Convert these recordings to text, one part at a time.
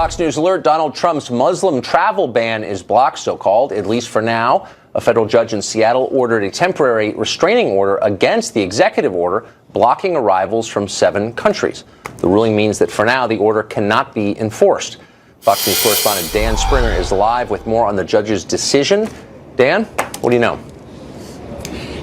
Fox News alert. Donald Trump's Muslim travel ban is blocked, so-called, at least for now. A federal judge in Seattle ordered a temporary restraining order against the executive order blocking arrivals from 7 countries. The ruling means that for now, the order cannot be enforced. Fox News correspondent Dan Springer is live with more on the judge's decision. Dan, what do you know?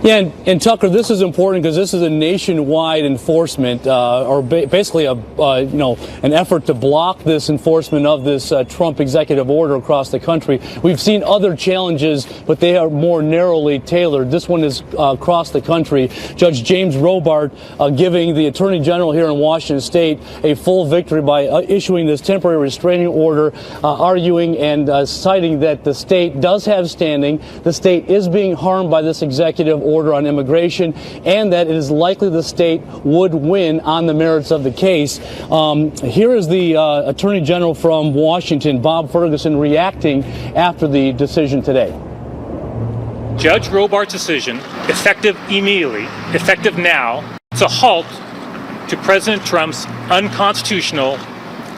Yeah, and Tucker, this is important because this is a nationwide enforcement, basically an effort to block this enforcement of this Trump executive order across the country. We've seen other challenges, but they are more narrowly tailored. This one is across the country. Judge James Robart giving the Attorney General here in Washington State a full victory by issuing this temporary restraining order, arguing and citing that the state does have standing. The state is being harmed by this executive order on immigration, and that it is likely the state would win on the merits of the case. Here is the Attorney General from Washington, Bob Ferguson, reacting after the decision today. Judge Robart's decision, effective immediately, effective now, it's a halt to President Trump's unconstitutional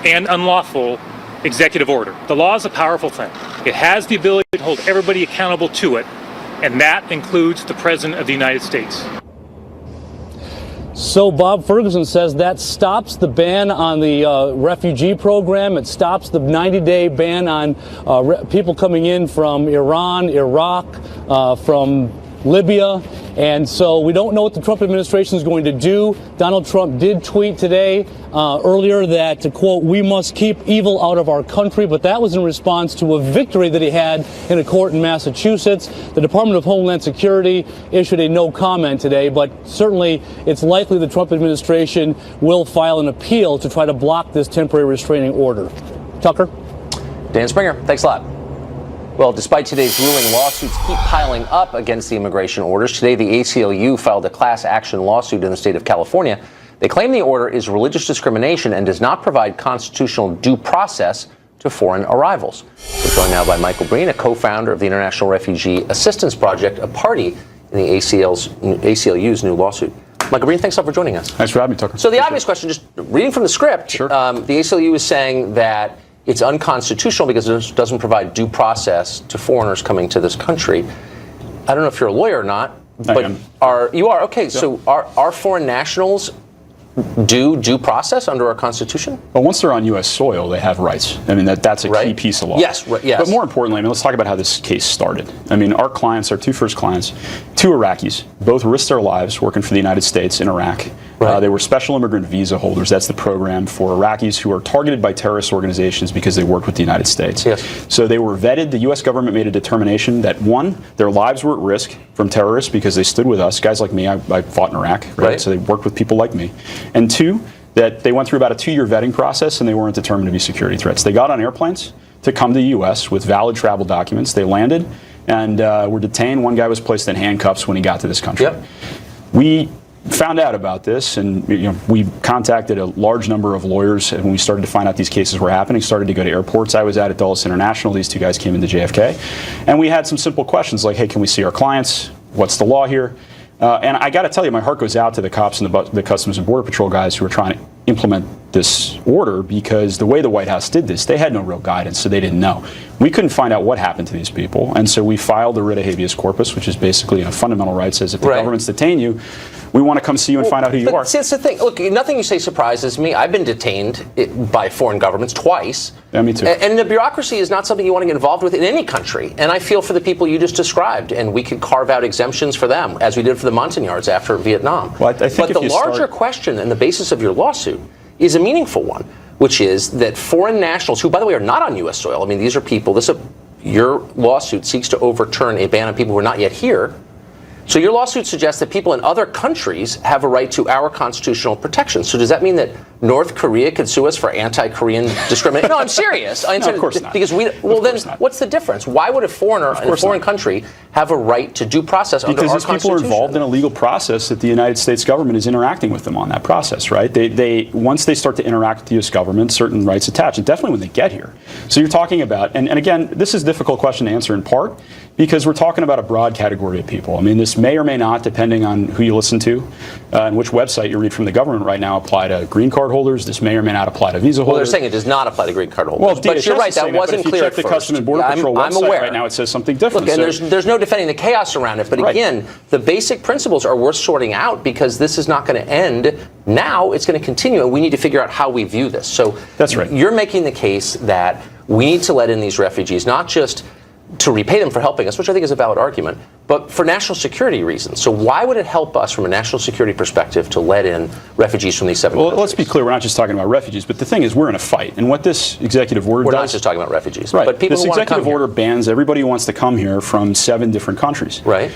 and unlawful executive order. The law is a powerful thing. It has the ability to hold everybody accountable to it, and that includes the President of the United States. So Bob Ferguson says that stops the ban on the refugee program. It stops the 90-day ban on people coming in from Iran, Iraq, from Libya. And so we don't know what the Trump administration is going to do. Donald Trump did tweet today earlier that, quote, "we must keep evil out of our country." But that was in response to a victory that he had in a court in Massachusetts. The Department of Homeland Security issued a no comment today, but certainly it's likely the Trump administration will file an appeal to try to block this temporary restraining order. Tucker? Dan Springer, thanks a lot. Well, despite today's ruling, lawsuits keep piling up against the immigration orders. Today, the ACLU filed a class action lawsuit in the state of California. They claim the order is religious discrimination and does not provide constitutional due process to foreign arrivals. We're joined now by Michael Breen, a co-founder of the International Refugee Assistance Project, a party in the ACLU's new lawsuit. Michael Breen, thanks a lot for joining us. Thanks for having me, Tucker. So the obvious question, just reading from the script, sure. The ACLU is saying that it's unconstitutional because it doesn't provide due process to foreigners coming to this country. I don't know if you're a lawyer or not, but you are? Okay, yeah. So are foreign nationals due process under our Constitution? Well, once they're on U.S. soil, they have rights. I mean, that's a key piece of law. Yes, yes. But more importantly, I mean, let's talk about how this case started. I mean, our clients, our 2 first clients, 2 Iraqis, both risked their lives working for the United States in Iraq. Right. They were special immigrant visa holders. That's the program for Iraqis who are targeted by terrorist organizations because they worked with the United States. Yes. So they were vetted. The U.S. government made a determination that, 1, their lives were at risk from terrorists because they stood with us. Guys like me, I fought in Iraq, right? So they worked with people like me. And 2, that they went through about a 2-year vetting process and they weren't determined to be security threats. They got on airplanes to come to the U.S. with valid travel documents. They landed and were detained. One guy was placed in handcuffs when he got to this country. Yep. We found out about this, and we contacted a large number of lawyers, and when we started to find out these cases were happening, started to go to airports. I was at Dulles International. These 2 guys came into JFK, and we had some simple questions like, hey, can we see our clients? What's the law here? And I got to tell you, my heart goes out to the cops and the Customs and Border Patrol guys who are trying to implement this order, because the way the White House did this, they had no real guidance, so they didn't know. We couldn't find out what happened to these people, and so we filed a writ of habeas corpus, which is basically fundamental right, says if the government's detained you, we want to come see you and find out who you are. See, that's the thing. Look, nothing you say surprises me. I've been detained by foreign governments twice. Yeah, me too. And the bureaucracy is not something you want to get involved with in any country. And I feel for the people you just described, and we could carve out exemptions for them, as we did for the Montagnards after Vietnam. Well, I think but the larger question and the basis of your lawsuit is a meaningful one, which is that foreign nationals, who, by the way, are not on U.S. soil, I mean, these are people, your lawsuit seeks to overturn a ban on people who are not yet here. So your lawsuit suggests that people in other countries have a right to our constitutional protection. So does that mean that North Korea could sue us for anti-Korean discrimination? No, I'm serious. No, of course not. Because what's the difference? Why would a foreigner in a foreign country have a right to due process under our Constitution? Because these people are involved in a legal process that the United States government is interacting with them on that process, right? Once they start to interact with the U.S. government, certain rights attach, and definitely when they get here. So you're talking about, and again, this is a difficult question to answer in part, because we're talking about a broad category of people. I mean, this may or may not, depending on who you listen to and which website you read from the government right now, apply to green card holders. This may or may not apply to visa Well, holders. they're saying it does not apply to green card holders. Well, but you're right, that wasn't but if clear you at check the first. Customs and Border Patrol I'm website aware. right now, it says something different. Look, and there's no defending the chaos around it, but Right. again, the basic principles are worth sorting out because this is not going to end now. It's going to continue, and we need to figure out how we view this. So that's right. You're making the case that we need to let in these refugees, not just to repay them for helping us, which I think is a valid argument, but for national security reasons. So why would it help us from a national security perspective to let in refugees from these 7 countries? Well, let's be clear. We're not just talking about refugees, but the thing is, we're in a fight. And what this executive order We're does... not just talking about refugees, right. but people this who want to come executive order here. bans everybody who wants to come here from 7 different countries. Right.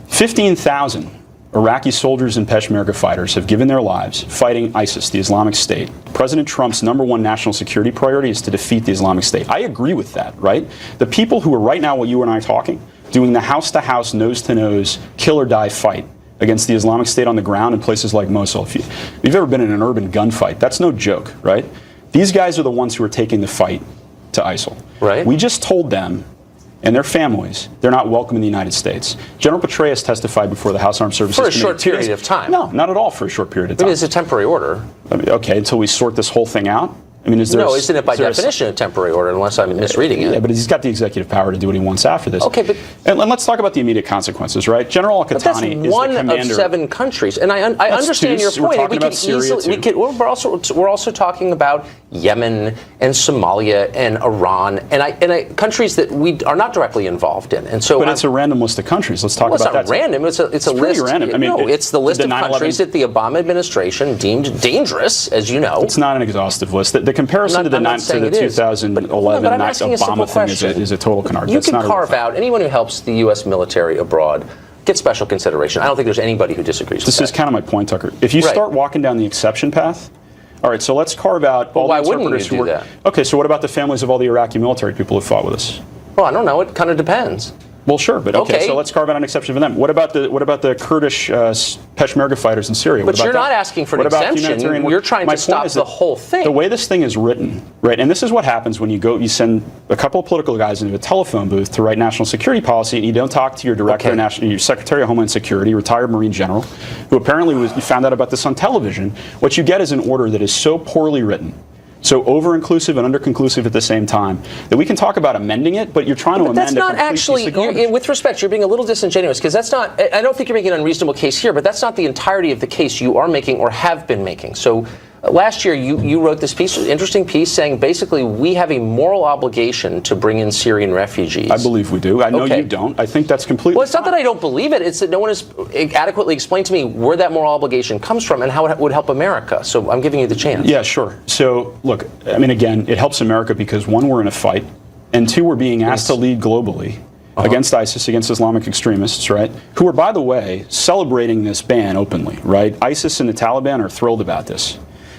15,000 Iraqi soldiers and Peshmerga fighters have given their lives fighting ISIS, the Islamic State. President Trump's #1 national security priority is to defeat the Islamic State. I agree with that, right? The people who are right now, while you and I are talking, doing the house-to-house, nose-to-nose, kill-or-die fight against the Islamic State on the ground in places like Mosul. If you've ever been in an urban gunfight, that's no joke, right? These guys are the ones who are taking the fight to ISIL. Right. We just told them and their families, they're not welcome in the United States. General Petraeus testified before the House Armed Services For a Committee short 2 days period of time. No, not at all for a short period of I time. mean, it's a temporary order. I mean, okay, until we sort this whole thing out? I mean, is there No, isn't it by is there definition a temporary order unless I'm misreading it? Yeah, but he's got the executive power to do what he wants after this. Okay, but... And let's talk about the immediate consequences, right? General Al-Qatani But that's is one the commander... of 7 countries, and I understand your two. point. We're talking about Syria, too. We're also talking about Yemen and Somalia and Iran and countries that we are not directly involved in. And so, but it's a random list of countries. Let's talk well, about that. It's not random. It's a pretty list. random. I mean, no, it's the list of 9/11 countries that the Obama administration deemed dangerous, as you know. It's not an exhaustive list. The comparison to the 2011 Obama thing is a total canard. You can carve out anyone who helps the U.S. military abroad. Get special consideration. I don't think there's anybody who disagrees with that. This is kind of my point, Tucker. If you start walking down the exception path, all right, so let's carve out all the interpreters who work. Okay, so what about the families of all the Iraqi military people who fought with us? Well, I don't know. It kind of depends. Well, sure, but okay, so let's carve out an exception for them. What about the Kurdish Peshmerga fighters in Syria? But you're not asking for an exemption. You're trying to stop the whole thing. The way this thing is written, right, and this is what happens when you send a couple of political guys into a telephone booth to write national security policy, and you don't talk to your director, your Secretary of Homeland Security, retired Marine general, who apparently you found out about this on television. What you get is an order that is so poorly written, so over-inclusive and under-conclusive at the same time, that we can talk about amending it, but you're trying to amend that's not a complete actually, piece of garbage. with respect, you're being a little disingenuous, because that's not, I don't think you're making an unreasonable case here, but that's not the entirety of the case you are making or have been making. So last year, you wrote this interesting piece saying basically we have a moral obligation to bring in Syrian refugees. I believe we do. I know you don't. I think that's completely Well, it's not that I don't believe it. It's that no one has adequately explained to me where that moral obligation comes from and how it would help America. So I'm giving you the chance. Yeah, sure. So, look, I mean, again, it helps America because, 1, we're in a fight, and 2, we're being asked to lead globally against ISIS, against Islamic extremists, right, who are, by the way, celebrating this ban openly, right? ISIS and the Taliban are thrilled about this.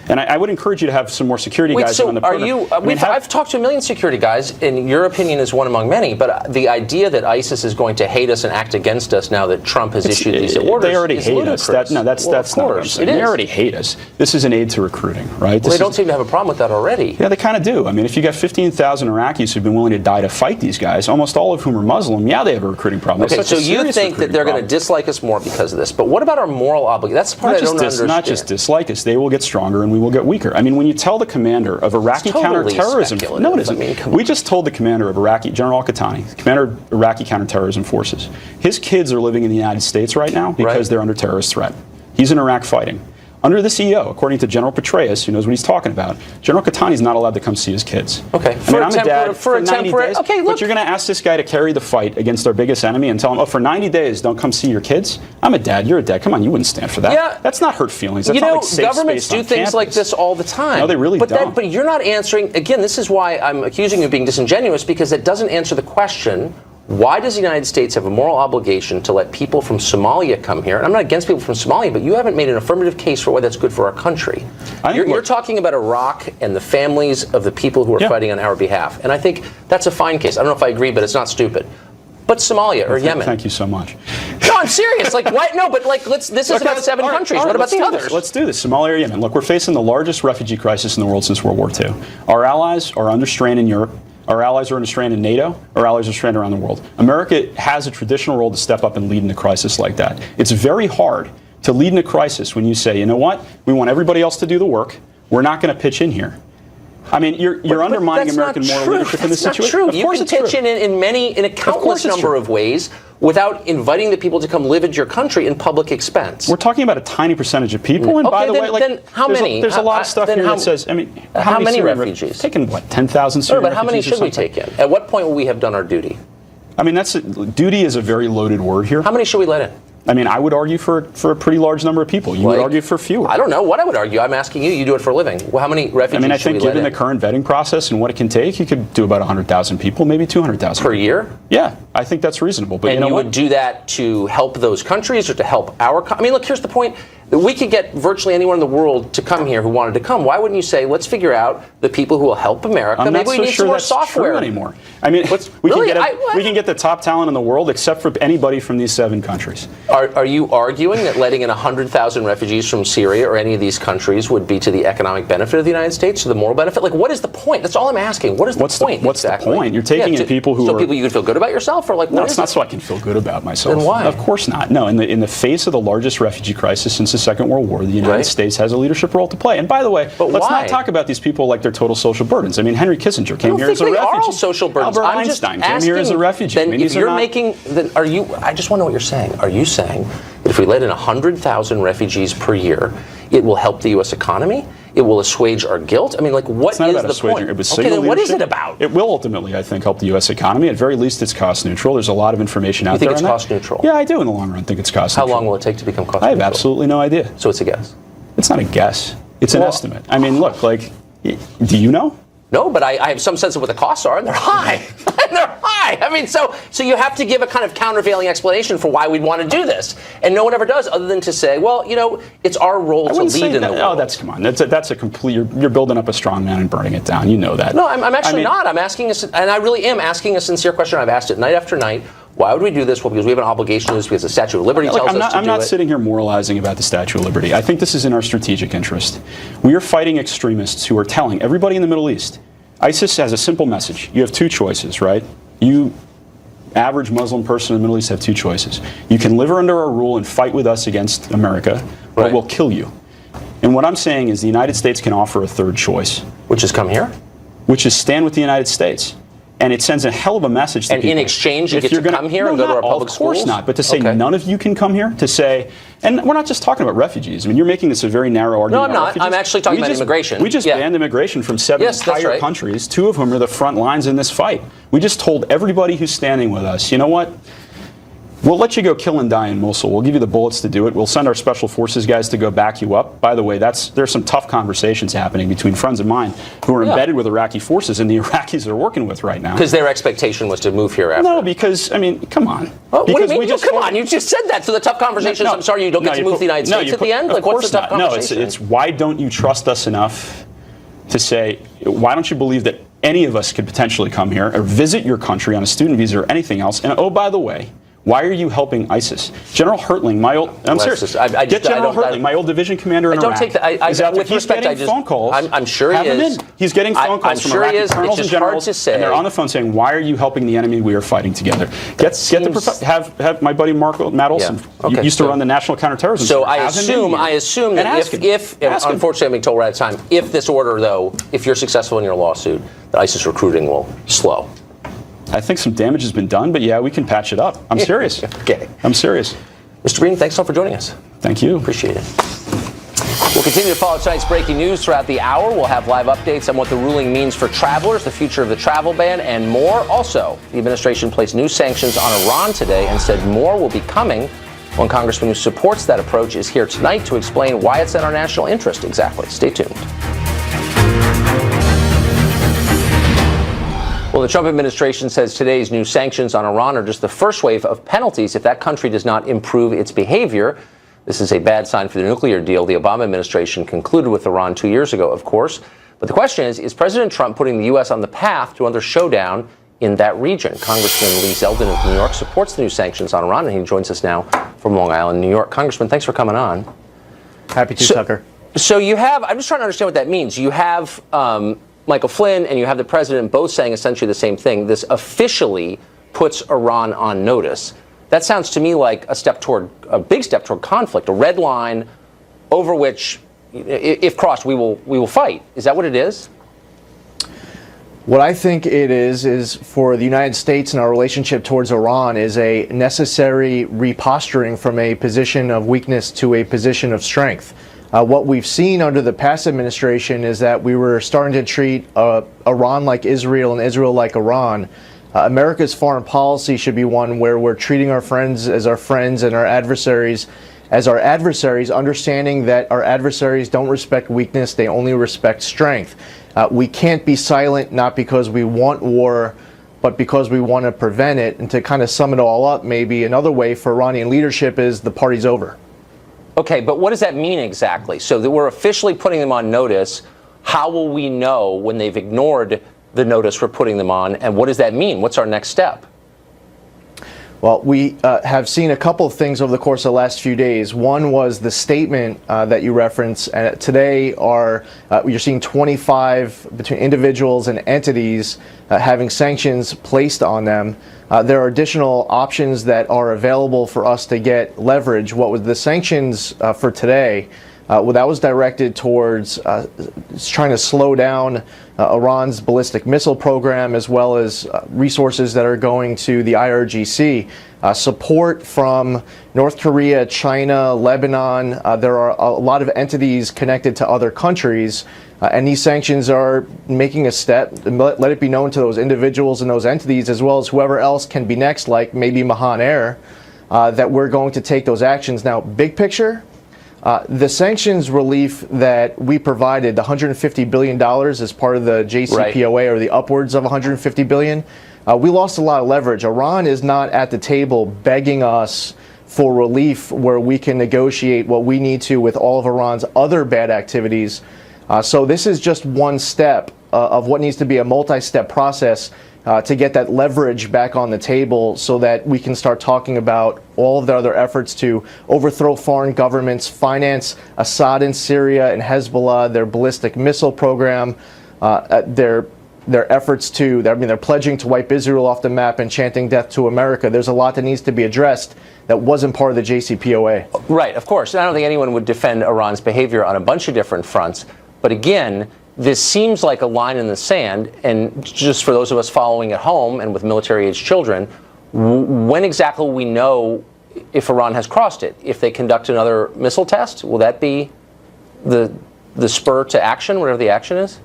And I would encourage you to have some more security guys on the program. I've talked to a million security guys, and your opinion is one among many, but the idea that ISIS is going to hate us and act against us now that Trump has issued these orders they already is hate ludicrous. us. That's not what I'm saying. They already hate us. This is an aid to recruiting, right? Well, they don't seem to have a problem with that already. Yeah, they kind of do. I mean, if you got 15,000 Iraqis who've been willing to die to fight these guys, almost all of whom are Muslim, yeah, they have a recruiting problem. Okay, so you think that they're going to dislike us more because of this, but what about our moral obligation? That's the part I don't understand. Not just dislike us, they will get stronger and we will get weaker. I mean, when you tell the commander of Iraqi counterterrorism, no, it isn't. We just told the commander of Iraqi, General Al-Qatani, commander of Iraqi counterterrorism forces, his kids are living in the United States right now because they're under terrorist threat. He's in Iraq fighting. Under the CEO, according to General Petraeus, who knows what he's talking about, General Qatani is not allowed to come see his kids. Okay. I mean, I'm a dad for 90 days, okay, look. but you're going to ask this guy to carry the fight against our biggest enemy and tell him, oh, for 90 days, don't come see your kids? I'm a dad, you're a dad. Come on, you wouldn't stand for that. Yeah. That's not hurt feelings. That's you know, not like safe governments space do on things campus. like this all the time. No, they really don't. But you're not answering, again, this is why I'm accusing you of being disingenuous, because it doesn't answer the question, why does the United States have a moral obligation to let people from Somalia come here? And I'm not against people from Somalia, but you haven't made an affirmative case for why that's good for our country. You're talking about Iraq and the families of the people who are fighting on our behalf. And I think that's a fine case. I don't know if I agree, but it's not stupid. But Somalia or Yemen. Thank you so much. No, I'm serious. Like, what? No, but like, this is about 7 countries. What about the others? Let's do this. Somalia or Yemen. Look, we're facing the largest refugee crisis in the world since World War II. Our allies are under strain in Europe. Our allies are under strain in NATO. Our allies are strained around the world. America has a traditional role to step up and lead in a crisis like that. It's very hard to lead in a crisis when you say, you know what, we want everybody else to do the work. we're not going to pitch in here. I mean, you're undermining American moral leadership in this situation. Of course, you can pitch in a countless number of ways without inviting the people to come live at your country in public expense. We're talking about a tiny percentage of people, and by the way, then how many? There's a lot of stuff here that says, I mean, how many refugees? Taking what, 10,000 Syrian refugees? But how many should we take in? At what point will we have done our duty? I mean, duty is a very loaded word here. How many should we let in? I mean, I would argue for a pretty large number of people. You would argue for fewer. I don't know what I would argue. I'm asking you. You do it for a living. Well, how many refugees? I mean, I think given the current vetting process and what it can take, you could do about 100,000 people, maybe 200,000 per year. Yeah, I think that's reasonable. But and you would do that to help those countries or to help our? I mean, look. Here's the point. We could get virtually anyone in the world to come here who wanted to come. Why wouldn't you say, let's figure out the people who will help America? I'm Maybe not we so need sure some more that's software true anymore. I mean, we can get the top talent in the world, except for anybody from these 7 countries. Are you arguing that letting in 100,000 refugees from Syria or any of these countries would be to the economic benefit of the United States, to the moral benefit? Like, what is the point? That's all I'm asking. What is the point? What's exactly? the point? You're taking in people who are people you could feel good about yourself, or like no, it's not so I can feel good about myself. Then why? Of course not. No, in the face of the largest refugee crisis since the Second World War, the United States has a leadership role to play. And by the way, let's not talk about these people like they're total social burdens. I mean, Henry Kissinger came here as a refugee. Are all social burdens. Albert Einstein came here as a refugee. Then if you're making, then are you? I just want to know what you're saying. Are you saying that if we let in 100,000 refugees per year, it will help the U.S. economy? It will assuage our guilt? I mean, like, what is the point? It was okay, then what is it about? It will ultimately, I think, help the U.S. economy. At very least, it's cost neutral. There's a lot of information out there. You think it's cost neutral? Yeah, I do in the long run think it's cost neutral. How long will it take to become cost neutral? I have absolutely no idea. So it's a guess? It's not a guess. It's an estimate. I mean, look, like, do you know? No, but I have some sense of what the costs are, and they're high. They're high. I mean, so you have to give a kind of countervailing explanation for why we'd want to do this, and no one ever does, other than to say, well, you know, it's our role to lead in the world. Oh, that's come on. That's a complete. You're building up a strong man and burning it down. You know that. No, I'm actually not. I'm asking and I really am asking a sincere question. I've asked it night after night. Why would we do this? Well, because we have an obligation to this, because the Statute of Liberty tells us to do it. I'm not sitting here moralizing about the Statute of Liberty. I think this is in our strategic interest. We are fighting extremists who are telling everybody in the Middle East, ISIS has a simple message. You have 2 choices, right? You, average Muslim person in the Middle East, have 2 choices. You can live under our rule and fight with us against America, or we'll kill you. And what I'm saying is the United States can offer a 3rd choice. Which is come here? Which is stand with the United States. And it sends a hell of a message to people. And in exchange, you get to come here and go to our public schools? Of course not. But to say none of you can come here, to say, and we're not just talking about refugees. I mean, you're making this a very narrow argument. No, I'm not. I'm actually talking about immigration. We just banned immigration from 7 entire countries, 2 of whom are the front lines in this fight. We just told everybody who's standing with us, you know what? We'll let you go kill and die in Mosul. We'll give you the bullets to do it. We'll send our special forces guys to go back you up. By the way, there's some tough conversations happening between friends of mine who are embedded with Iraqi forces and the Iraqis they're working with right now. Because their expectation was to move here after. No, because, I mean, come on. What do you mean? Come on, you just said that. So the tough conversations, I'm sorry, you don't get to move to the United States at the end? Like, what's the tough conversation? No, it's why don't you trust us enough to say, why don't you believe that any of us could potentially come here or visit your country on a student visa or anything else? And oh, by the way, why are you helping ISIS? General Hertling, I'm serious. Get General Hertling, my old division commander in Iraq. Is out there. He's getting phone calls. I'm sure he is. He's getting phone calls from Iraqi colonels and generals, and they're on the phone saying, "Why are you helping the enemy? We are fighting together." Have my buddy Matt Olson used to run the National Counterterrorism. So I assume that if unfortunately I'm being told we're out of time, if this order though, if you're successful in your lawsuit, that ISIS recruiting will slow. I think some damage has been done, but yeah, we can patch it up. I'm serious. Okay. I'm serious. Mr. Green, thanks all for joining us. Thank you. Appreciate it. We'll continue to follow tonight's breaking news throughout the hour. We'll have live updates on what the ruling means for travelers, the future of the travel ban, and more. Also, the administration placed new sanctions on Iran today and said more will be coming. One congressman who supports that approach is here tonight to explain why it's in our national interest exactly. Stay tuned. Well, the Trump administration says today's new sanctions on Iran are just the first wave of penalties if that country does not improve its behavior. This is a bad sign for the nuclear deal the Obama administration concluded with Iran 2 years ago, of course. But the question is President Trump putting the U.S. on the path to another showdown in that region? Congressman Lee Zeldin of New York supports the new sanctions on Iran, and he joins us now from Long Island, New York. Congressman, thanks for coming on. Happy to, Tucker. So you have, I'm just trying to understand what that means. You have Michael Flynn and you have the president both saying essentially the same thing. This officially puts Iran on notice. That sounds to me like a big step toward conflict, a red line over which if crossed, we will fight. Is that what it is? What I think it is for the United States and our relationship towards Iran is a necessary reposturing from a position of weakness to a position of strength. What we've seen under the past administration is that we were starting to treat Iran like Israel and Israel like Iran. America's foreign policy should be one where we're treating our friends as our friends and our adversaries as our adversaries, understanding that our adversaries don't respect weakness, they only respect strength. We can't be silent, not because we want war, but because we want to prevent it. And to kind of sum it all up, maybe another way for Iranian leadership is the party's over. Okay, but what does that mean exactly? So that we're officially putting them on notice. How will we know when they've ignored the notice we're putting them on? And what does that mean? What's our next step? Well, we have seen a couple of things over the course of the last few days. One was the statement that you referenced. Today, you're seeing 25 between individuals and entities having sanctions placed on them. There are additional options that are available for us to get leverage. What was the sanctions for today? Well, that was directed towards trying to slow down Iran's ballistic missile program, as well as resources that are going to the IRGC. Support from North Korea, China, Lebanon. There are a lot of entities connected to other countries, and these sanctions are making a step. Let it be known to those individuals and those entities, as well as whoever else can be next, like maybe Mahan Air, that we're going to take those actions. Now, big picture, the sanctions relief that we provided, the $150 billion as part of the JCPOA, or the upwards of $150 billion, we lost a lot of leverage. Iran is not at the table begging us for relief where we can negotiate what we need to with all of Iran's other bad activities. So this is just one step of what needs to be a multi-step process to get that leverage back on the table so that we can start talking about all of the other efforts to overthrow foreign governments, finance Assad in Syria and Hezbollah, their ballistic missile program, their efforts to, they're pledging to wipe Israel off the map and chanting death to America. There's a lot that needs to be addressed that wasn't part of the JCPOA. Right, of course. I don't think anyone would defend Iran's behavior on a bunch of different fronts. But again, this seems like a line in the sand, and just for those of us following at home and with military-aged children, when exactly will we know if Iran has crossed it? If they conduct another missile test, will that be the spur to action, whatever the action is?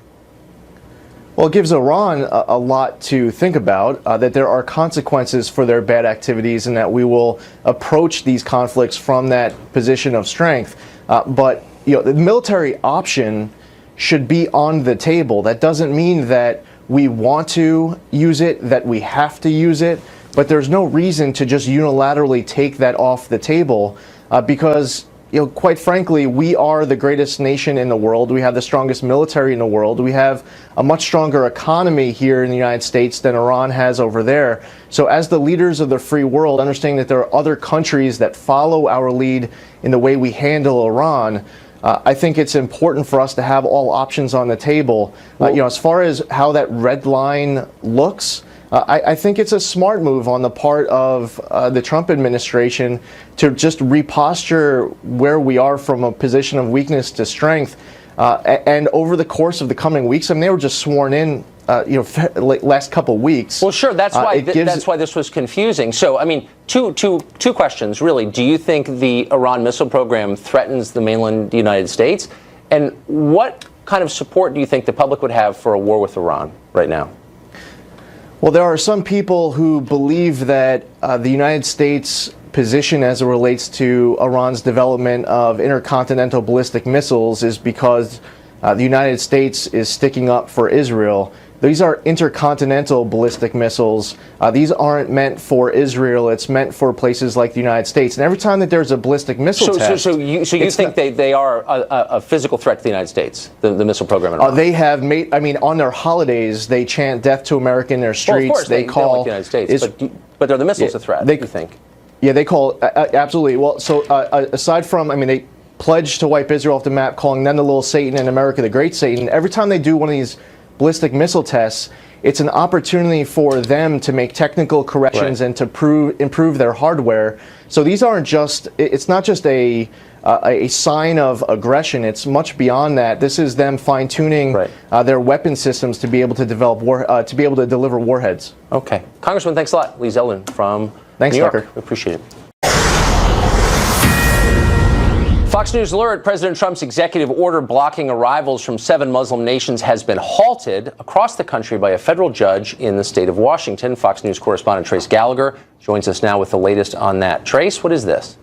Well, it gives Iran a lot to think about, that there are consequences for their bad activities and that we will approach these conflicts from that position of strength. But the military option should be on the table. That doesn't mean that we want to use it, that we have to use it, but there's no reason to just unilaterally take that off the table because, quite frankly, we are the greatest nation in the world. We have the strongest military in the world. We have a much stronger economy here in the United States than Iran has over there. So as the leaders of the free world, understanding that there are other countries that follow our lead in the way we handle Iran, I think it's important for us to have all options on the table. As far as how that red line looks, I think it's a smart move on the part of the Trump administration to just reposture where we are from a position of weakness to strength. And over the course of the coming weeks, they were just sworn in, last couple weeks. Well, sure. That's why that's why this was confusing. So, two questions really. Do you think the Iran missile program threatens the mainland United States? And what kind of support do you think the public would have for a war with Iran right now? Well, there are some people who believe that the United States position as it relates to Iran's development of intercontinental ballistic missiles is because the United States is sticking up for Israel. These are intercontinental ballistic missiles. These aren't meant for Israel. It's meant for places like the United States. And every time that there's a ballistic missile test... So you think they are a physical threat to the United States, the missile program in Iran? They have made... on their holidays, they chant death to America in their streets. Well, of course, they call... like the United States, but are the missiles a threat, you think? Yeah, they call... absolutely. Well, so aside from... they pledge to wipe Israel off the map, calling them the little Satan and America the great Satan. Every time they do one of these ballistic missile tests, it's an opportunity for them to make technical corrections and to improve their hardware. So these aren't just, it's not just a a sign of aggression. It's much beyond that. This is them fine-tuning their weapon systems to be able to develop to be able to deliver warheads. Okay, Congressman, thanks a lot. Lee Zeldin from Thanks, New York. Tucker. We appreciate it. Fox News alert: President Trump's executive order blocking arrivals from 7 Muslim nations has been halted across the country by a federal judge in the state of Washington. Fox News correspondent Trace Gallagher joins us now with the latest on that. Trace, what is this?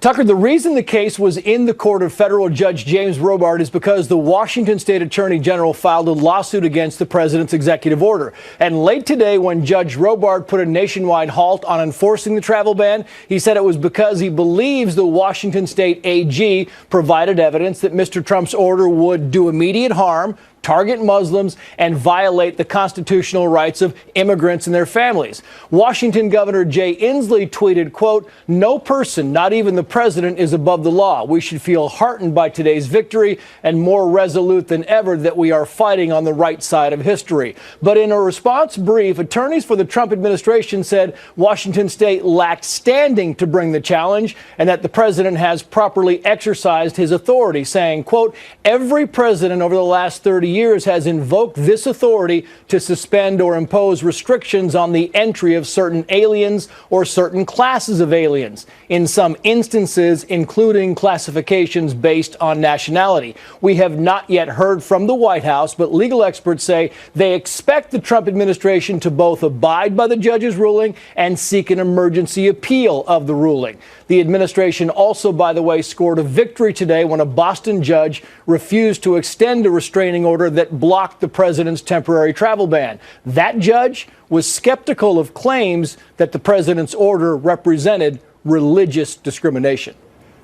Tucker, the reason the case was in the court of federal Judge James Robart is because the Washington State Attorney General filed a lawsuit against the president's executive order. And late today, when Judge Robart put a nationwide halt on enforcing the travel ban, he said it was because he believes the Washington State AG provided evidence that Mr. Trump's order would do immediate harm, target Muslims, and violate the constitutional rights of immigrants and their families. Washington Governor Jay Inslee tweeted, quote, "No person, not even the president, is above the law. We should feel heartened by today's victory and more resolute than ever that we are fighting on the right side of history." But in a response brief, attorneys for the Trump administration said Washington State lacked standing to bring the challenge and that the president has properly exercised his authority, saying, quote, "Every president over the last 30 years has invoked this authority to suspend or impose restrictions on the entry of certain aliens or certain classes of aliens, in some instances including classifications based on nationality." We have not yet heard from the White House, but legal experts say they expect the Trump administration to both abide by the judge's ruling and seek an emergency appeal of the ruling. The administration also, by the way, scored a victory today when a Boston judge refused to extend a restraining order that blocked the president's temporary travel ban. That judge was skeptical of claims that the president's order represented religious discrimination.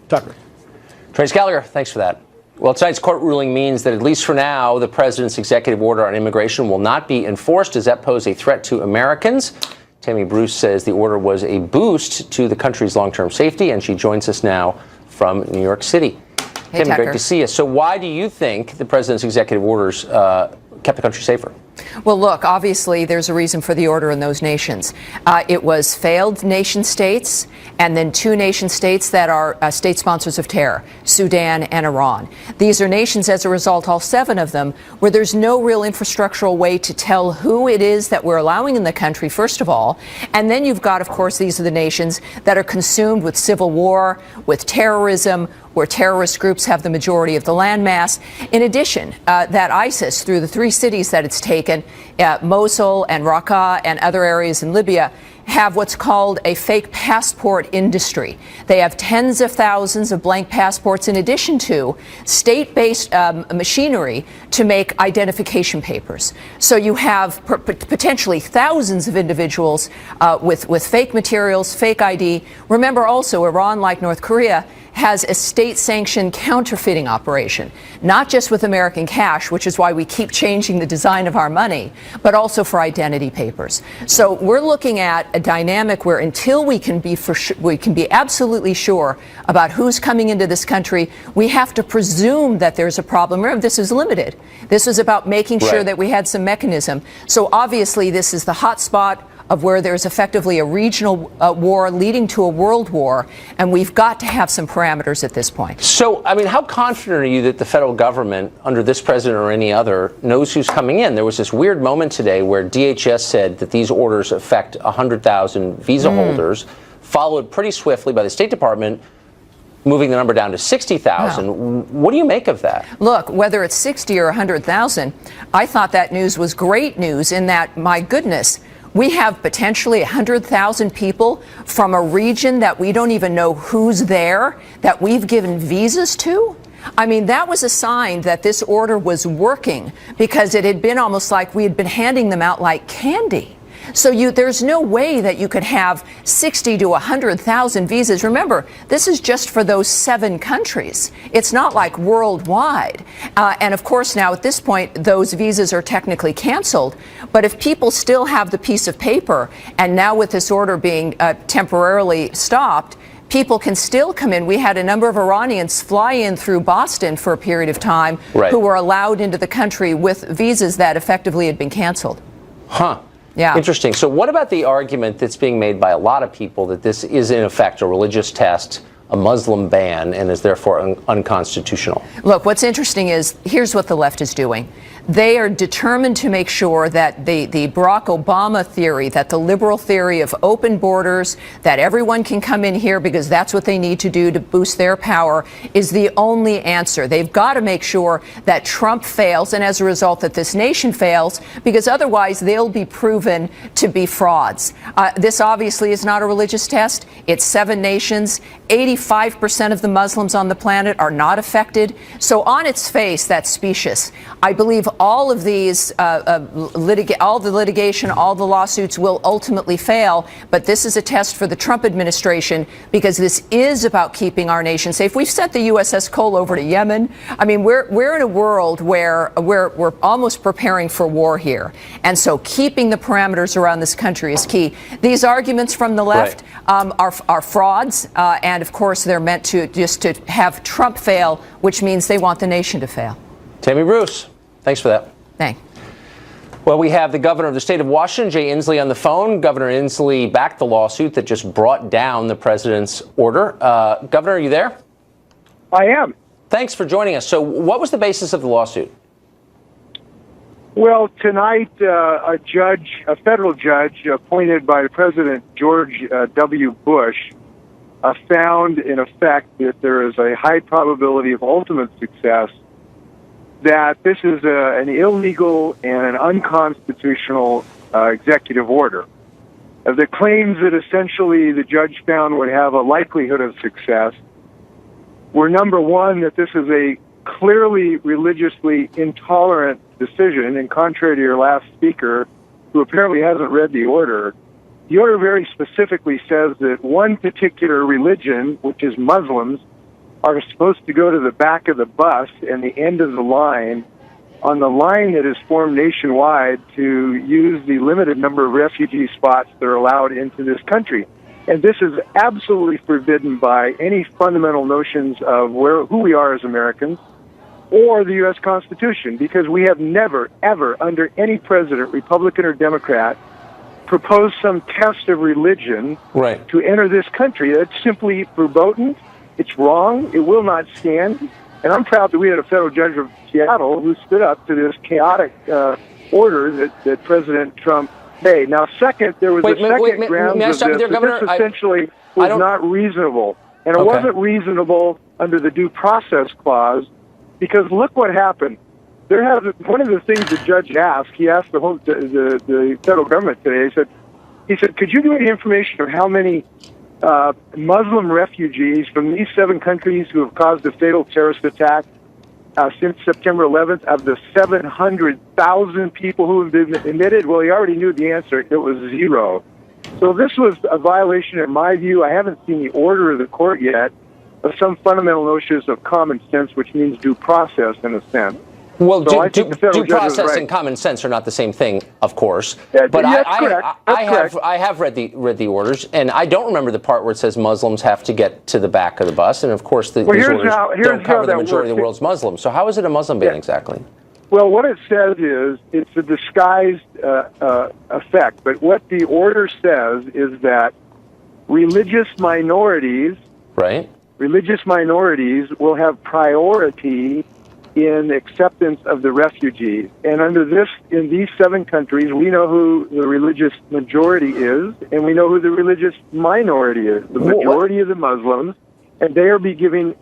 Tucker. Trace Gallagher, thanks for that. Well, tonight's court ruling means that, at least for now, the president's executive order on immigration will not be enforced. Does that pose a threat to Americans? Tammy Bruce says the order was a boost to the country's long-term safety, and she joins us now from New York City. Hey, Tammy, great to see you. So why do you think the president's executive orders kept the country safer? Well, look, obviously there's a reason for the order in those nations. It was failed nation states and then 2 nation states that are state sponsors of terror, Sudan and Iran. These are nations, as a result, all 7 of them, where there's no real infrastructural way to tell who it is that we're allowing in the country, first of all. And then you've got, of course, these are the nations that are consumed with civil war, with terrorism, where terrorist groups have the majority of the landmass. In addition, that ISIS, through the 3 cities that it's taken, Mosul and Raqqa and other areas in Libya, have what's called a fake passport industry. They have tens of thousands of blank passports in addition to state-based machinery to make identification papers. So you have potentially thousands of individuals with fake materials, fake ID. Remember also, Iran, like North Korea, has a state-sanctioned counterfeiting operation, not just with American cash, which is why we keep changing the design of our money, but also for identity papers. So we're looking at a dynamic where, until we can be absolutely sure about who's coming into this country, we have to presume that there's a problem. Remember, this is limited. This was about making sure that we had some mechanism. So obviously, this is the hot spot of where there's effectively a regional war leading to a world war, and we've got to have some parameters at this point. So, I mean, how confident are you that the federal government, under this president or any other, knows who's coming in? There was this weird moment today where DHS said that these orders affect 100,000 visa holders, followed pretty swiftly by the State Department moving the number down to 60,000. Wow. What do you make of that? Look, whether it's 60 or 100,000, I thought that news was great news in that, my goodness, we have potentially 100,000 people from a region that we don't even know who's there, that we've given visas to. I mean, that was a sign that this order was working, because it had been almost like we had been handing them out like candy. So there's no way that you could have 60 to 100,000 visas. Remember, this is just for those 7 countries. It's not like worldwide. And of course, now at this point, those visas are technically canceled. But if people still have the piece of paper, and now with this order being temporarily stopped, people can still come in. We had a number of Iranians fly in through Boston for a period of time who were allowed into the country with visas that effectively had been canceled. Huh. Yeah. Interesting. So what about the argument that's being made by a lot of people that this is, in effect, a religious test a Muslim ban and is therefore unconstitutional. Look, what's interesting is here's what the left is doing. They are determined to make sure that the Barack Obama theory, that the liberal theory of open borders, that everyone can come in here because that's what they need to do to boost their power, is the only answer. They've got to make sure that Trump fails, and as a result that this nation fails, because otherwise they'll be proven to be frauds. This obviously is not a religious test. It's 7 nations. 85% of the Muslims on the planet are not affected. So on its face, that's specious. I believe all of these, all the litigation, all the lawsuits will ultimately fail. But this is a test for the Trump administration because this is about keeping our nation safe. We've sent the USS Cole over to Yemen. I mean, we're in a world where we're almost preparing for war here. And so keeping the parameters around this country is key. These arguments from the left are frauds. And of course, they're meant to just to have Trump fail, which means they want the nation to fail. Tammy Bruce, thanks for that. Thanks. Well, we have the governor of the state of Washington, Jay Inslee, on the phone. Governor Inslee backed the lawsuit that just brought down the president's order. Governor, are you there? I am. Thanks for joining us. So what was the basis of the lawsuit? Well, tonight, a federal judge appointed by President George W. Bush found, in effect, that there is a high probability of ultimate success, that this is an illegal and an unconstitutional executive order. The claims that essentially the judge found would have a likelihood of success were, number one, that this is a clearly religiously intolerant decision, and contrary to your last speaker, who apparently hasn't read the order, the order very specifically says that one particular religion, which is Muslims, are supposed to go to the back of the bus and the end of the line on the line that is formed nationwide to use the limited number of refugee spots that are allowed into this country. And this is absolutely forbidden by any fundamental notions of who we are as Americans or the U.S. Constitution, because we have never, ever, under any president, Republican or Democrat, proposed some test of religion to enter this country. That's simply verboten. It's wrong. It will not stand. And I'm proud that we had a federal judge of Seattle who stood up to this chaotic order that President Trump made. Now, second, there was a second ground of this. Governor, this essentially was not reasonable. And it wasn't reasonable under the Due Process Clause, because look what happened. One of the things the judge asked, he asked the federal government today, he said, could you give me information of how many Muslim refugees from these 7 countries who have caused a fatal terrorist attack since September 11th, of the 700,000 people who have been admitted? Well, he already knew the answer. It was 0. So this was a violation, in my view. I haven't seen the order of the court yet, of some fundamental notions of common sense, which means due process in a sense. Well, so due process and common sense are not the same thing, of course. Yeah, but I have read the orders, and I don't remember the part where it says Muslims have to get to the back of the bus, and of course these orders don't cover the majority of the world's Muslims. So how is it a Muslim ban exactly? Well, what it says is it's a disguised effect, but what the order says is that religious minorities will have priority in acceptance of the refugees. And in these 7 countries, we know who the religious majority is, and we know who the religious minority is. The majority of the Muslims, and they were given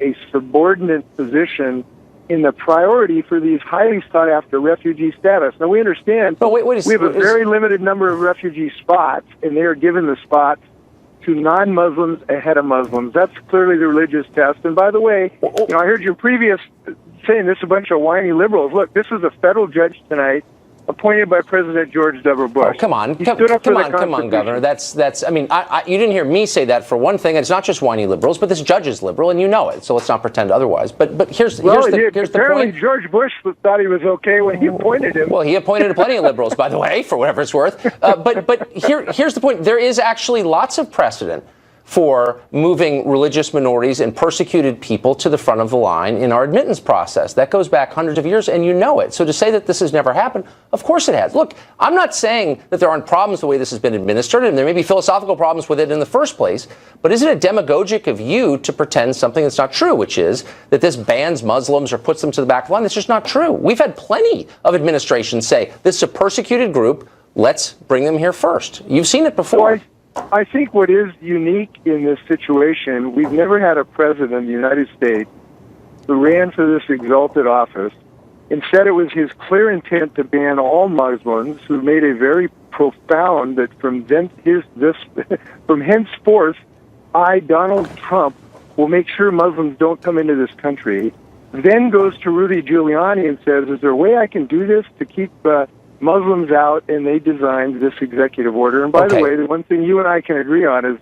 a subordinate position in the priority for these highly sought after refugee status. Now we understand we have a very limited number of refugee spots, and they are given the spots to non-Muslims ahead of Muslims. That's clearly the religious test. And by the way, I heard your previous saying this is a bunch of whiny liberals. Look, this is a federal judge tonight appointed by President George W. Bush. Oh, come on, Governor. That's. I mean, you didn't hear me say that for one thing. It's not just whiny liberals, but this judge is liberal, and you know it. So let's not pretend otherwise. But here's the point. Apparently, George Bush thought he was okay when he appointed him. Well, he appointed plenty of liberals, by the way, for whatever it's worth. But here's the point. There is actually lots of precedent for moving religious minorities and persecuted people to the front of the line in our admittance process. That goes back hundreds of years, and you know it. So to say that this has never happened, of course it has. Look, I'm not saying that there aren't problems the way this has been administered, and there may be philosophical problems with it in the first place, but isn't it demagogic of you to pretend something that's not true, which is that this bans Muslims or puts them to the back of the line? That's just not true. We've had plenty of administrations say, this is a persecuted group, let's bring them here first. You've seen it before. I think what is unique in this situation, we've never had a president of the United States who ran for this exalted office and said it was his clear intent to ban all Muslims, who made a very profound that from henceforth, I, Donald Trump, will make sure Muslims don't come into this country, then goes to Rudy Giuliani and says, is there a way I can do this to keep Muslims out, and they designed this executive order. And by the way, the one thing you and I can agree on is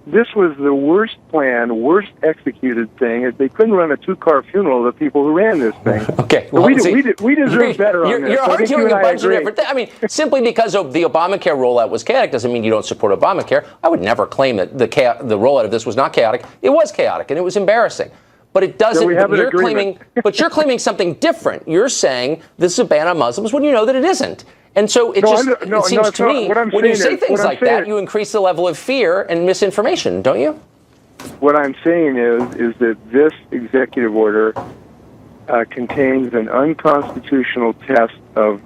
this was the worst planned, worst executed thing. They couldn't run a two-car funeral of the people who ran this thing. Okay, well, we deserve better on this. You're arguing a bunch of different things. I mean, simply because of the Obamacare rollout was chaotic doesn't mean you don't support Obamacare. I would never claim that the rollout of this was not chaotic. It was chaotic, and it was embarrassing. But it doesn't. So you're claiming something different. You're saying this is a ban on Muslims when you know that it isn't. And so it seems to me when you say things like that, you increase the level of fear and misinformation, don't you? What I'm saying is that this executive order contains an unconstitutional test of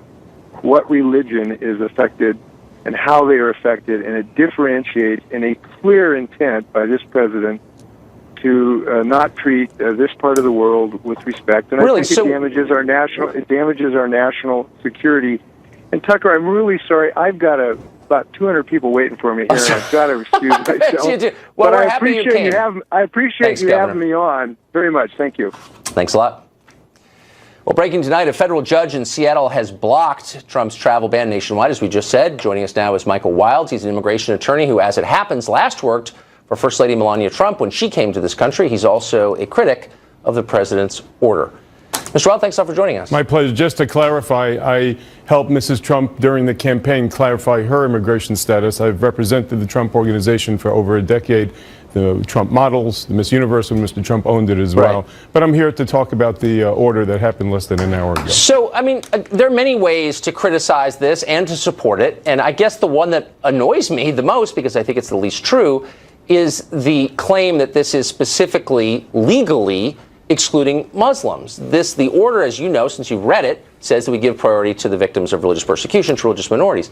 what religion is affected and how they are affected, and it differentiates in a clear intent by this president to not treat this part of the world with respect, and really? I think it damages our national security. And Tucker, I'm really sorry. I've got about 200 people waiting for me here, and I've got to excuse myself. You do. Well, but we're happy you came. I appreciate you having me on very much. Thank you. Thanks a lot. Well, breaking tonight, a federal judge in Seattle has blocked Trump's travel ban nationwide, as we just said. Joining us now is Michael Wilds. He's an immigration attorney who, as it happens, last worked for First Lady Melania Trump when she came to this country. He's also a critic of the president's order. Mr. Wild, thanks a lot for joining us. My pleasure. Just to clarify, I helped Mrs. Trump during the campaign clarify her immigration status. I've represented the Trump organization for over a decade, the Trump models, the Miss Universe, when Mr. Trump owned it as well. But I'm here to talk about the order that happened less than an hour ago. So, I mean, there are many ways to criticize this and to support it. And I guess the one that annoys me the most, because I think it's the least true, is the claim that this is specifically legally excluding Muslims. The order, as you know, since you've read it, says that we give priority to the victims of religious persecution, to religious minorities.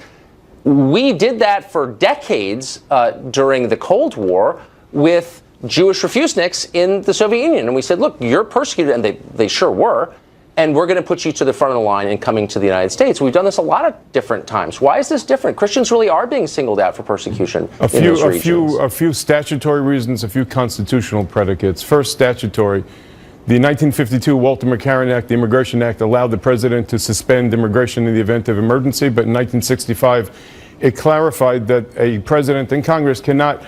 We did that for decades during the Cold War with Jewish refuseniks in the Soviet Union. And we said, look, you're persecuted, and they sure were, and we're going to put you to the front of the line in coming to the United States. We've done this a lot of different times. Why is this different? Christians really are being singled out for persecution in those regions. A few statutory reasons, a few constitutional predicates. First, statutory. The 1952 Walter McCarran Act, the Immigration Act, allowed the president to suspend immigration in the event of emergency, but in 1965, it clarified that a president and Congress cannot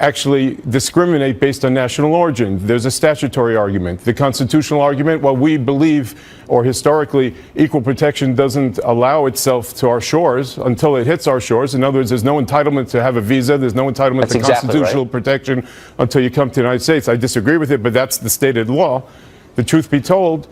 actually discriminate based on national origin. There's a statutory argument. The constitutional argument, well, we believe, or historically, equal protection doesn't allow itself to our shores until it hits our shores. In other words, there's no entitlement to have a visa. There's no entitlement to constitutional protection until you come to the United States. I disagree with it, but that's the stated law. The truth be told,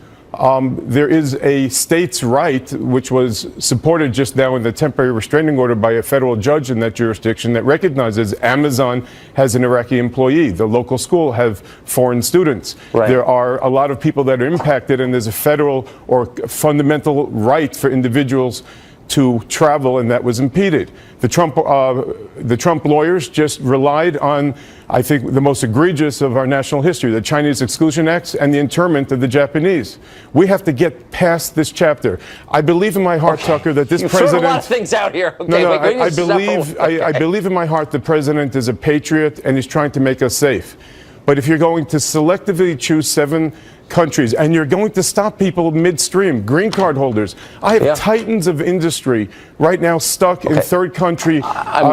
there is a state's right, which was supported just now in the temporary restraining order by a federal judge in that jurisdiction, that recognizes Amazon has an Iraqi employee. The local school have foreign students. There are a lot of people that are impacted, and there's a federal or fundamental right for individuals to travel, and that was impeded. The Trump lawyers just relied on, I think, the most egregious of our national history, the Chinese Exclusion Acts and the internment of the Japanese. We have to get past this chapter. I believe in my heart, Tucker, that this president... You've thrown a lot of things out here. I believe in my heart the president is a patriot and is trying to make us safe. But if you're going to selectively choose 7 countries, and you're going to stop people midstream, green card holders. I have titans of industry right now stuck in third country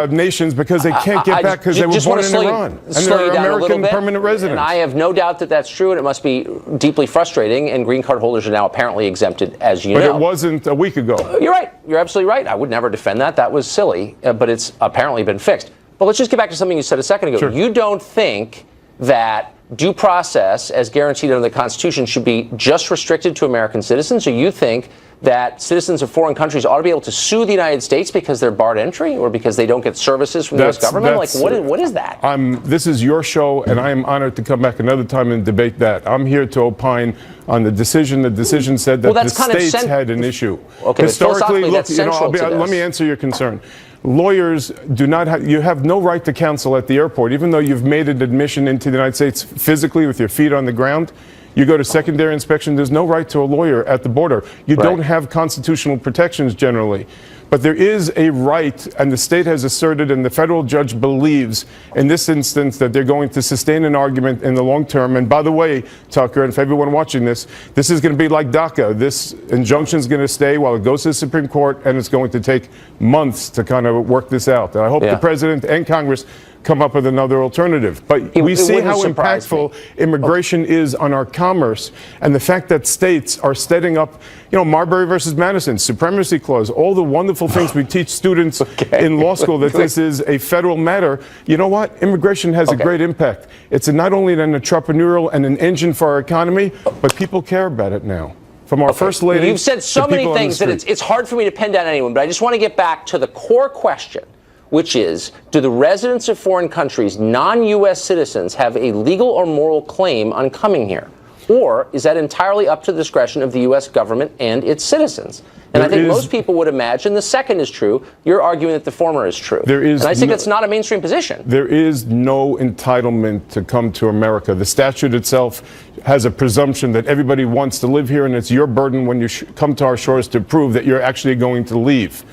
nations because they can't get back because they were born in Iran. And they're American permanent residents. And I have no doubt that that's true, and it must be deeply frustrating, and green card holders are now apparently exempted, as you know. But it wasn't a week ago. You're right. You're absolutely right. I would never defend that. That was silly, but it's apparently been fixed. But let's just get back to something you said a second ago. Sure. You don't think that due process, as guaranteed under the Constitution, should be just restricted to American citizens, or you think that citizens of foreign countries ought to be able to sue the United States because they're barred entry or because they don't get services from the U.S. government? Like, what is that? This is your show, and I am honored to come back another time and debate that. I'm here to opine on the decision. The decision said that the states had an issue. Okay, historically, look, that's central to this. let me answer your concern. Lawyers do not have, you have no right to counsel at the airport, even though you've made an admission into the United States physically with your feet on the ground. You go to secondary inspection, there's no right to a lawyer at the border. You don't have constitutional protections generally. But there is a right, and the state has asserted, and the federal judge believes in this instance that they're going to sustain an argument in the long term. And by the way, Tucker, and for everyone watching this is going to be like DACA. This injunction is going to stay while it goes to the Supreme Court, and it's going to take months to kind of work this out. And I hope the president and Congress come up with another alternative. But we see how impactful immigration is on our commerce, and the fact that states are setting up, Marbury versus Madison, supremacy clause, all the wonderful things we teach students in law school, that this is a federal matter. You know what? Immigration has a great impact. It's not only an entrepreneurial and an engine for our economy, but people care about it now. From our first lady, you've said so many things that it's hard for me to pin down anyone, but I just want to get back to the core question, which is, do the residents of foreign countries, non-U.S. citizens, have a legal or moral claim on coming here? Or is that entirely up to the discretion of the U.S. government and its citizens? And I think most people would imagine the second is true. You're arguing that the former is true. And I think that's not a mainstream position. There is no entitlement to come to America. The statute itself has a presumption that everybody wants to live here, and it's your burden when you come to our shores to prove that you're actually going to leave.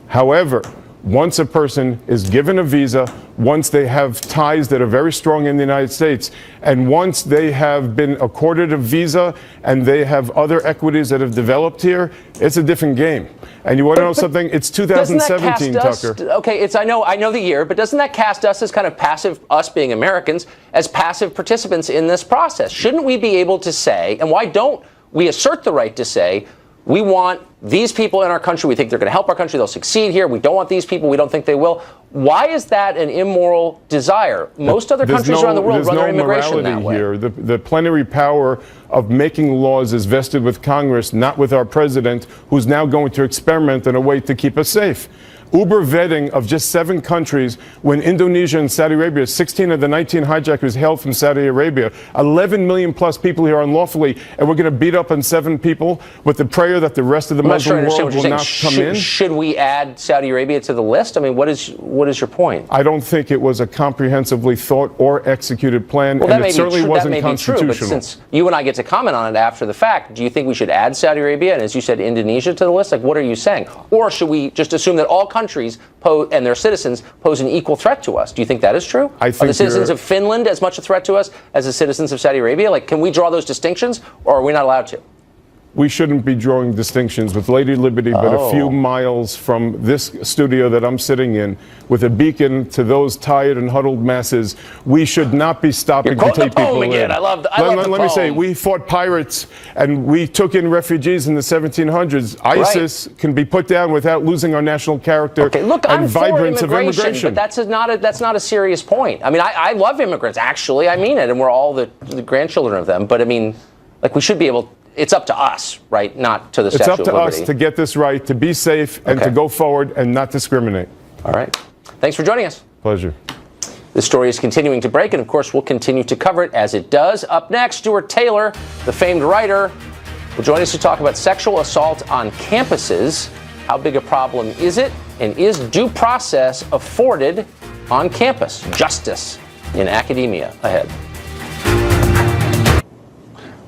However, once a person is given a visa, once they have ties that are very strong in the United States, and once they have been accorded a visa and they have other equities that have developed here, it's a different game. And you want to know something? It's 2017, Tucker. Okay, I know the year, but doesn't that cast us as kind of passive, us being Americans, as passive participants in this process? Shouldn't we be able to say, and why don't we assert the right to say, we want these people in our country. We think they're going to help our country. They'll succeed here. We don't want these people. We don't think they will. Why is that an immoral desire? Most other countries around the world run their immigration that way. Here. The plenary power of making laws is vested with Congress, not with our president, who's now going to experiment in a way to keep us safe. Uber vetting of just 7 countries when Indonesia and Saudi Arabia, 16 of the 19 hijackers hailed from Saudi Arabia, 11 million plus people here unlawfully, and we're going to beat up on 7 people with the prayer that the rest of the Muslim world will not come in? Should we add Saudi Arabia to the list? I mean, what is your point? I don't think it was a comprehensively thought or executed plan, well, and it certainly wasn't constitutional. True, but since you and I get to comment on it after the fact, do you think we should add Saudi Arabia and, as you said, Indonesia to the list? Like, what are you saying? Or should we just assume that all countries and their citizens pose an equal threat to us? Do you think that is true? I think are the citizens of Finland as much a threat to us as the citizens of Saudi Arabia? Like, can we draw those distinctions, or are we not allowed to? We shouldn't be drawing distinctions with Lady Liberty, but a few miles from this studio that I'm sitting in, with a beacon to those tired and huddled masses. We should not be stopping to take people in. Again. I love the Let me say, we fought pirates and we took in refugees in the 1700s. ISIS can be put down without losing our national character and vibrance of immigration. But that's not a serious point. I mean, I love immigrants. Actually, I mean it, and we're all the grandchildren of them. But I mean, like, we should be able. It's up to us, right? Not to the Statue of Liberty. It's up to us to get this right, to be safe, and to go forward and not discriminate. All right. Thanks for joining us. Pleasure. This story is continuing to break, and of course, we'll continue to cover it as it does. Up next, Stuart Taylor, the famed writer, will join us to talk about sexual assault on campuses. How big a problem is it? And is due process afforded on campus? Justice in academia ahead.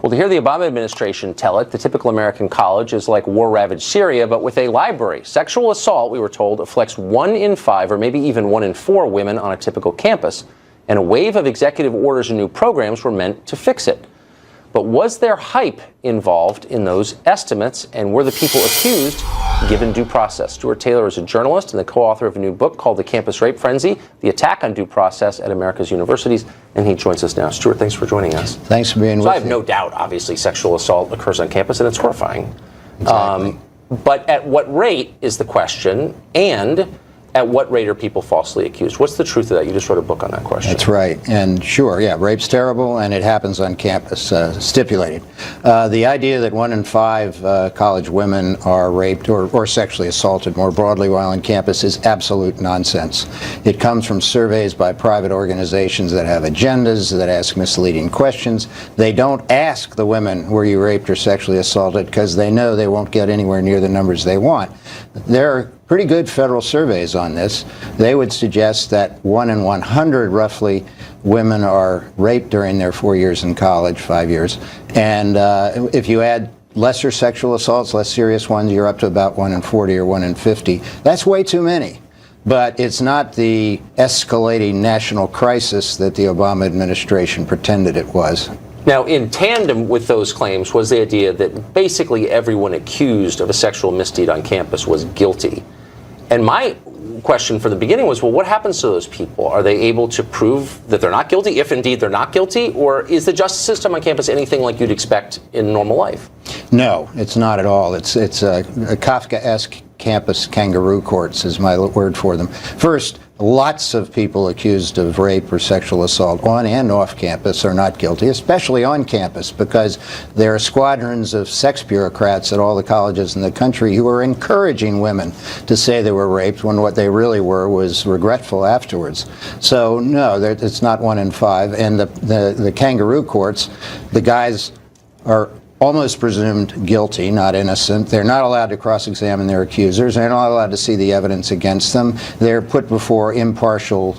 Well, to hear the Obama administration tell it, the typical American college is like war-ravaged Syria, but with a library. Sexual assault, we were told, afflicts 1 in 5 or maybe even 1 in 4 women on a typical campus. And a wave of executive orders and new programs were meant to fix it. But was there hype involved in those estimates, and were the people accused given due process? Stuart Taylor is a journalist and the co-author of a new book called The Campus Rape Frenzy, The Attack on Due Process at America's Universities, and he joins us now. Stuart, thanks for joining us. Thanks for being with me. I have no doubt, obviously, sexual assault occurs on campus, and it's horrifying. Exactly. But at what rate is the question, and at what rate are people falsely accused? What's the truth of that? You just wrote a book on that question. That's right. And sure, yeah, rape's terrible, and it happens on campus, stipulated. The idea that 1 in 5 college women are raped or sexually assaulted more broadly while on campus is absolute nonsense. It comes from surveys by private organizations that have agendas, that ask misleading questions. They don't ask the women, were you raped or sexually assaulted, because they know they won't get anywhere near the numbers they want. There are pretty good federal surveys on this. They would suggest that 1 in 100, roughly, women are raped during their 4 years in college, 5 years. And if you add lesser sexual assaults, less serious ones, you're up to about 1 in 40 or 1 in 50. That's way too many. But it's not the escalating national crisis that the Obama administration pretended it was. Now, in tandem with those claims was the idea that basically everyone accused of a sexual misdeed on campus was guilty. And my question from the beginning was, well, what happens to those people? Are they able to prove that they're not guilty, if indeed they're not guilty? Or is the justice system on campus anything like you'd expect in normal life? No, it's not at all. It's a Kafkaesque campus kangaroo courts is my word for them. First, lots of people accused of rape or sexual assault on and off campus are not guilty, especially on campus, because there are squadrons of sex bureaucrats at all the colleges in the country who are encouraging women to say they were raped when what they really were was regretful afterwards. So no, it's not 1 in 5. And the kangaroo courts, the guys are almost presumed guilty, not innocent. They're not allowed to cross-examine their accusers. They're not allowed to see the evidence against them. They're put before impartial,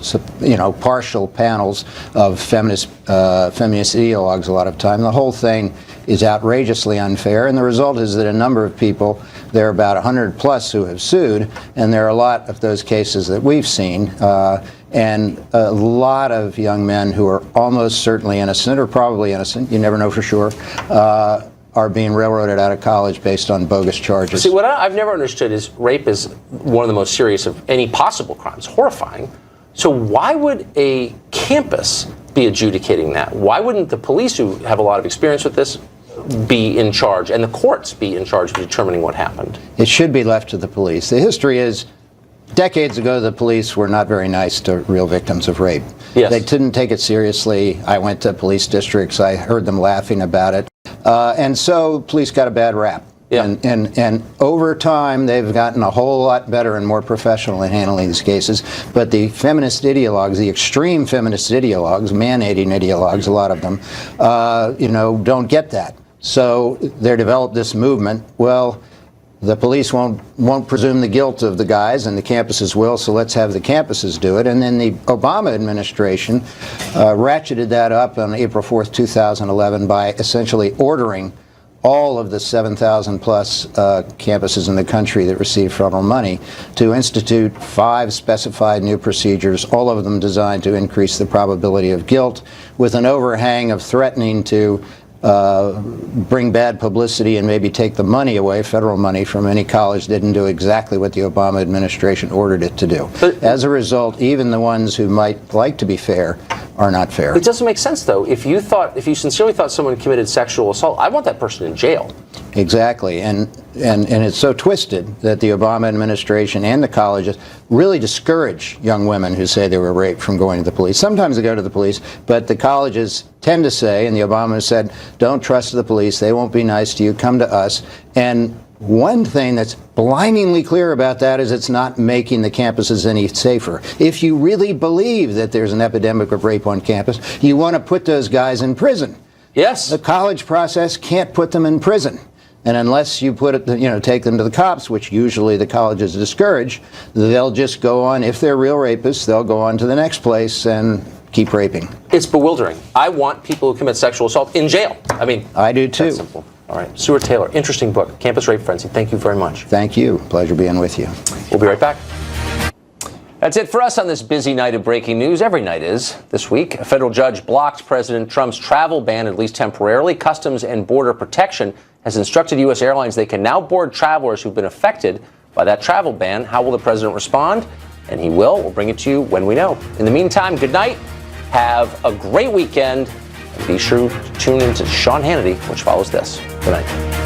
partial panels of feminist ideologues a lot of time. The whole thing is outrageously unfair, and the result is that a number of people, there are about 100 plus who have sued, and there are a lot of those cases that we've seen, and a lot of young men who are almost certainly innocent, or probably innocent, you never know for sure, are being railroaded out of college based on bogus charges. See, what I've never understood is rape is one of the most serious of any possible crimes, horrifying. So why would a campus be adjudicating that? Why wouldn't the police, who have a lot of experience with this, be in charge, and the courts be in charge of determining what happened? It should be left to the police. The history is, decades ago, the police were not very nice to real victims of rape. Yes. They didn't take it seriously. I went to police districts. I heard them laughing about it. And so police got a bad rap. Yeah. And over time, they've gotten a whole lot better and more professional in handling these cases. But the feminist ideologues, the extreme feminist ideologues, man-hating ideologues, a lot of them, don't get that. So they developed this movement. Well, the police won't presume the guilt of the guys, and the campuses will, so let's have the campuses do it. And then the Obama administration ratcheted that up on April 4th, 2011 by essentially ordering all of the 7,000 plus campuses in the country that receive federal money to institute 5 specified new procedures, all of them designed to increase the probability of guilt, with an overhang of threatening to bring bad publicity and maybe take the money away, federal money, from any college that didn't do exactly what the Obama administration ordered it to do. As a result, even the ones who might like to be fair are not fair. It doesn't make sense, though. If you sincerely thought someone committed sexual assault, I want that person in jail. Exactly, and it's so twisted that the Obama administration and the colleges really discourage young women who say they were raped from going to the police. Sometimes they go to the police, but the colleges tend to say, and the Obama said, don't trust the police, they won't be nice to you, come to us. And one thing that's blindingly clear about that is it's not making the campuses any safer. If you really believe that there's an epidemic of rape on campus, you want to put those guys in prison. Yes. The college process can't put them in prison. And unless you take them to the cops, which usually the colleges discourage, they'll just go on. If they're real rapists, they'll go on to the next place and keep raping. It's bewildering. I want people who commit sexual assault in jail. I mean, I do too. That's simple. All right. Stuart Taylor, interesting book, Campus Rape Frenzy. Thank you very much. Thank you. Pleasure being with you. We'll be right back. That's it for us on this busy night of breaking news. Every night is. This week, a federal judge blocked President Trump's travel ban, at least temporarily. Customs and Border Protection has instructed U.S. airlines they can now board travelers who've been affected by that travel ban. How will the president respond? And he will. We'll bring it to you when we know. In the meantime, good night. Have a great weekend. And be sure to tune in to Sean Hannity, which follows this. Good night.